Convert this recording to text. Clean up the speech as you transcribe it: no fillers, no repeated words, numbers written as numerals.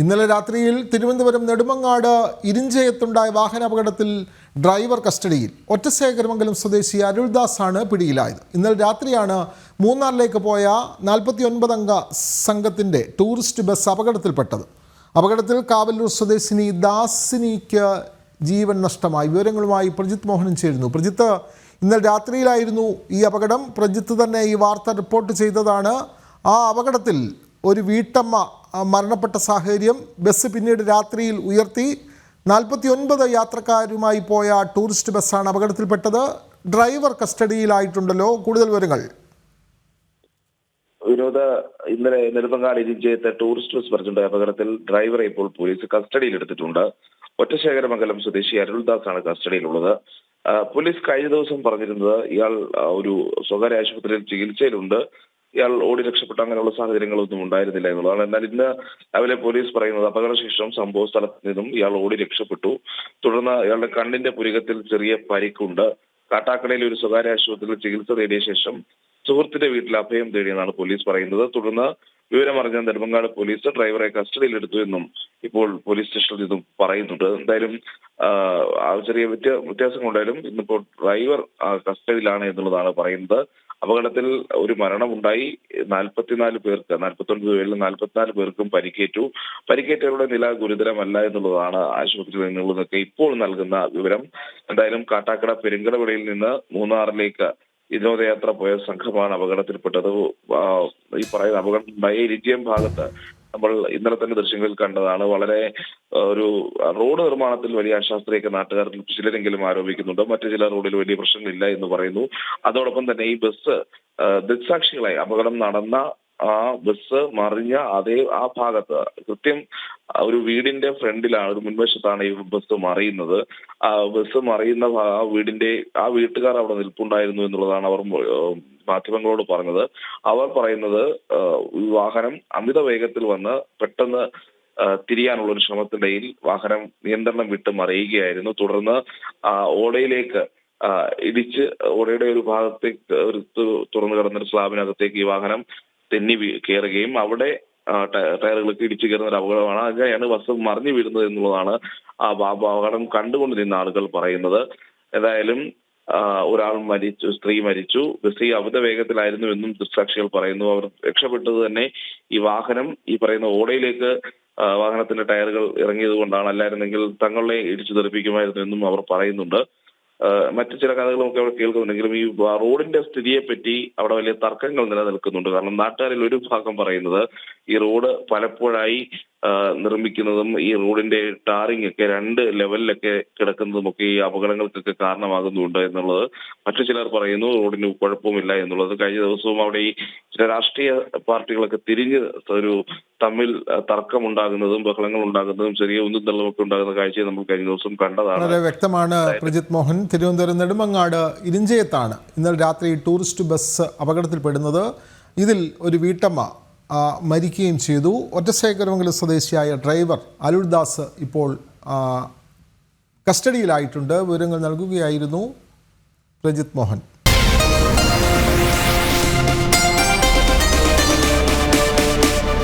ഇന്നലെ രാത്രിയിൽ തിരുവനന്തപുരം നെടുമങ്ങാട് ഇരിഞ്ചയത്തുണ്ടായ വാഹനാപകടത്തിൽ ഡ്രൈവർ കസ്റ്റഡിയിൽ. ഒറ്റശേഖരമംഗലം സ്വദേശി അരുൾദാസ് ആണ് പിടിയിലായത്. ഇന്നലെ രാത്രിയാണ് മൂന്നാറിലേക്ക് പോയ 49 അംഗ സംഘത്തിൻ്റെ ടൂറിസ്റ്റ് ബസ് അപകടത്തിൽപ്പെട്ടത്. അപകടത്തിൽ കാവല്ലൂർ സ്വദേശിനി ദാസിനിക്ക് ജീവൻ നഷ്ടമായി. വിവരങ്ങളുമായി പ്രജിത്ത് മോഹനൻ ചേരുന്നു. പ്രജിത്ത്, ഇന്നലെ രാത്രിയിലായിരുന്നു ഈ അപകടം. പ്രജിത്ത് തന്നെ ഈ വാർത്ത റിപ്പോർട്ട് ചെയ്തതാണ്. ആ അപകടത്തിൽ ഒരു വീട്ടമ്മ മരണപ്പെട്ട സാഹചര്യം. ബസ് പിന്നീട് രാത്രിയിൽ ഉയർത്തി. 49 യാത്രക്കാരുമായി പോയ ടൂറിസ്റ്റ് ബസ്സാണ് അപകടത്തിൽപ്പെട്ടത്. ഡ്രൈവർ കസ്റ്റഡിയിലായിട്ടുണ്ടല്ലോ, കൂടുതൽ വിവരങ്ങൾ. വിനോദ, ഇന്നലെ നെടുമങ്ങാട് ഇരിഞ്ചയത്തെ ടൂറിസ്റ്റ് ബസ് മറിഞ്ഞുണ്ടായ അപകടത്തിൽ ഡ്രൈവറെ ഇപ്പോൾ പോലീസ് കസ്റ്റഡിയിൽ എടുത്തിട്ടുണ്ട്. ഒറ്റശേഖരമംഗലം സ്വദേശി അരുൾദാസ് ആണ് കസ്റ്റഡിയിലുള്ളത്. പോലീസ് കഴിഞ്ഞ ദിവസം പറഞ്ഞിരുന്നത് ഇയാൾ ഒരു സ്വകാര്യ ആശുപത്രിയിൽ ചികിത്സയിലുണ്ട്, ഇയാൾ ഓടി രക്ഷപ്പെട്ട അങ്ങനെയുള്ള സാഹചര്യങ്ങളൊന്നും ഉണ്ടായിരുന്നില്ല എന്നുള്ളതാണ്. എന്നാൽ ഇന്ന് രാവിലെ പോലീസ് പറയുന്നത് അപകടശേഷം സംഭവ സ്ഥലത്ത് നിന്നും ഇയാൾ ഓടി രക്ഷപ്പെട്ടു. തുടർന്ന് ഇയാളുടെ കണ്ണിന്റെ പുരികത്തിൽ ചെറിയ പരിക്കുണ്ട്. കാട്ടാക്കടയിലെ ഒരു സ്വകാര്യ ആശുപത്രിയിൽ ചികിത്സ തേടിയ ശേഷം സുഹൃത്തിന്റെ വീട്ടിൽ അഭയം തേടിയെന്നാണ് പോലീസ് പറയുന്നത്. തുടർന്ന് വിവരമറിഞ്ഞ നെടുമങ്ങാട് പോലീസ് ഡ്രൈവറെ കസ്റ്റഡിയിലെടുത്തു എന്നും ഇപ്പോൾ പോലീസ് സ്റ്റേഷനിൽ നിന്നും പറയുന്നുണ്ട്. എന്തായാലും ചെറിയ വ്യത്യാസങ്ങളുണ്ടായാലും ഇന്നിപ്പോൾ ഡ്രൈവർ കസ്റ്റഡിയിലാണ് എന്നുള്ളതാണ് പറയുന്നത്. അപകടത്തിൽ ഒരു മരണമുണ്ടായി. 44 പേർക്ക്, 49 പേരിൽ 44 പേർക്കും പരിക്കേറ്റു. പരിക്കേറ്റവരുടെ നില ഗുരുതരമല്ല എന്നുള്ളതാണ് ആശുപത്രിയിൽ നിന്നുള്ളതൊക്കെ ഇപ്പോൾ നൽകുന്ന വിവരം. എന്തായാലും കാട്ടാക്കട പെരുങ്കടവിളയിൽ നിന്ന് മൂന്നാറിലേക്ക് വിനോദയാത്ര പോയ സംഘമാണ് അപകടത്തിൽപ്പെട്ടത്. ഈ പറയുന്ന അപകടം ഉണ്ടായ ഇരിഞ്ചയം ഭാഗത്ത് നമ്മൾ ഇന്നലെ തന്നെ ദൃശ്യങ്ങളിൽ കണ്ടതാണ്. വളരെ ഒരു റോഡ് നിർമ്മാണത്തിൽ വലിയ അശാസ്ത്രീയൊക്കെ നാട്ടുകാർ ചിലരെങ്കിലും ആരോപിക്കുന്നുണ്ട്. മറ്റു ചില റോഡിൽ വലിയ പ്രശ്നങ്ങളില്ല എന്ന് പറയുന്നു. അതോടൊപ്പം തന്നെ ഈ ബസ് ദൃക്സാക്ഷികളായി അപകടം നടന്ന ആ ബസ് മറിഞ്ഞ ആ ഭാഗത്ത് കൃത്യം ഒരു വീടിന്റെ ഫ്രണ്ടിലാണ്, ഒരു മുൻവശത്താണ് ഈ ബസ് മറിയുന്നത്. ആ ബസ് മറിയുന്ന ആ വീട്ടുകാർ അവിടെ നിൽപ്പുണ്ടായിരുന്നു എന്നുള്ളതാണ് അവർ മാധ്യമങ്ങളോട് പറഞ്ഞത്. അവർ പറയുന്നത് വാഹനം അമിത വേഗത്തിൽ വന്ന് പെട്ടെന്ന് തിരിയാനുള്ള ഒരു ശ്രമത്തിനിടയിൽ വാഹനം നിയന്ത്രണം വിട്ട് മറിയുകയായിരുന്നു. തുടർന്ന് ഓടയിലേക്ക് ഇടിച്ച് ഓടയുടെ ഒരു ഭാഗത്തേക്ക് തുറന്നു കിടന്നൊരു സ്ലാബിനകത്തേക്ക് ഈ വാഹനം തെന്നി കയറുകയും അവിടെ ടയറുകൾക്ക് ഇടിച്ചു കയറുന്ന ഒരു അപകടമാണ്. അങ്ങനെയാണ് ബസ് മറിഞ്ഞു വീഴുന്നത് എന്നുള്ളതാണ് ആ അപകടം കണ്ടുകൊണ്ടിരുന്ന ആളുകൾ പറയുന്നത്. ഏതായാലും ഒരാൾ മരിച്ചു, സ്ത്രീ മരിച്ചു. ബസ് അമിത വേഗത്തിലായിരുന്നു എന്നും ദൃക്സാക്ഷികൾ പറയുന്നു. അവർ രക്ഷപ്പെട്ടത് തന്നെ ഈ വാഹനം ഈ പറയുന്ന ഓടയിലേക്ക് വാഹനത്തിന്റെ ടയറുകൾ ഇറങ്ങിയത് കൊണ്ടാണ്. അല്ലായിരുന്നെങ്കിൽ തങ്ങളെ ഇടിച്ചു തെറിപ്പിക്കുമായിരുന്നു എന്നും അവർ പറയുന്നുണ്ട്. മറ്റു ചില കഥകളുമൊക്കെ അവിടെ കേൾക്കുന്നുണ്ടെങ്കിലും ഈ റോഡിന്റെ സ്ഥിതിയെ പറ്റി അവിടെ വലിയ തർക്കങ്ങൾ നിലനിൽക്കുന്നുണ്ട്. കാരണം നാട്ടുകാരിൽ ഒരു ഭാഗം പറയുന്നത് ഈ റോഡ് പലപ്പോഴായി നിർമ്മിക്കുന്നതും ഈ റോഡിന്റെ ടാറിംഗ് ഒക്കെ 2 ലെവലിലൊക്കെ കിടക്കുന്നതും ഒക്കെ ഈ അപകടങ്ങൾക്കൊക്കെ കാരണമാകുന്നുണ്ട് എന്നുള്ളത്. മറ്റു ചിലർ പറയുന്നു റോഡിന് കുഴപ്പമില്ല എന്നുള്ളത്. കഴിഞ്ഞ ദിവസവും അവിടെ ഈ ചില രാഷ്ട്രീയ പാർട്ടികളൊക്കെ തിരിഞ്ഞ് ഒരു തമ്മിൽ തർക്കമുണ്ടാകുന്നതും ബഹളങ്ങൾ ഉണ്ടാകുന്നതും ചെറിയ ഉന്തും തള്ളുമൊക്കെ ഉണ്ടാകുന്ന കാഴ്ചയെ നമ്മൾ കഴിഞ്ഞ ദിവസം കണ്ടതാണ്. വളരെ വ്യക്തമാണ് പ്രജിത്ത് മോഹൻ. തിരുവനന്തപുരം നെടുമങ്ങാട് ഇരിഞ്ചയത്താണ് ഇന്നലെ രാത്രി ടൂറിസ്റ്റ് ബസ് അപകടത്തിൽപ്പെടുന്നത്. ഇതിൽ ഒരു വീട്ടമ്മ മരിക്കുകയും ചെയ്തു. ഒറ്റശേഖരമംഗലം സ്വദേശിയായ ഡ്രൈവർ അരുൾദാസ് ഇപ്പോൾ കസ്റ്റഡിയിലായിട്ടുണ്ട്. വിവരങ്ങൾ നൽകുകയായിരുന്നു പ്രജിത്ത് മോഹൻ.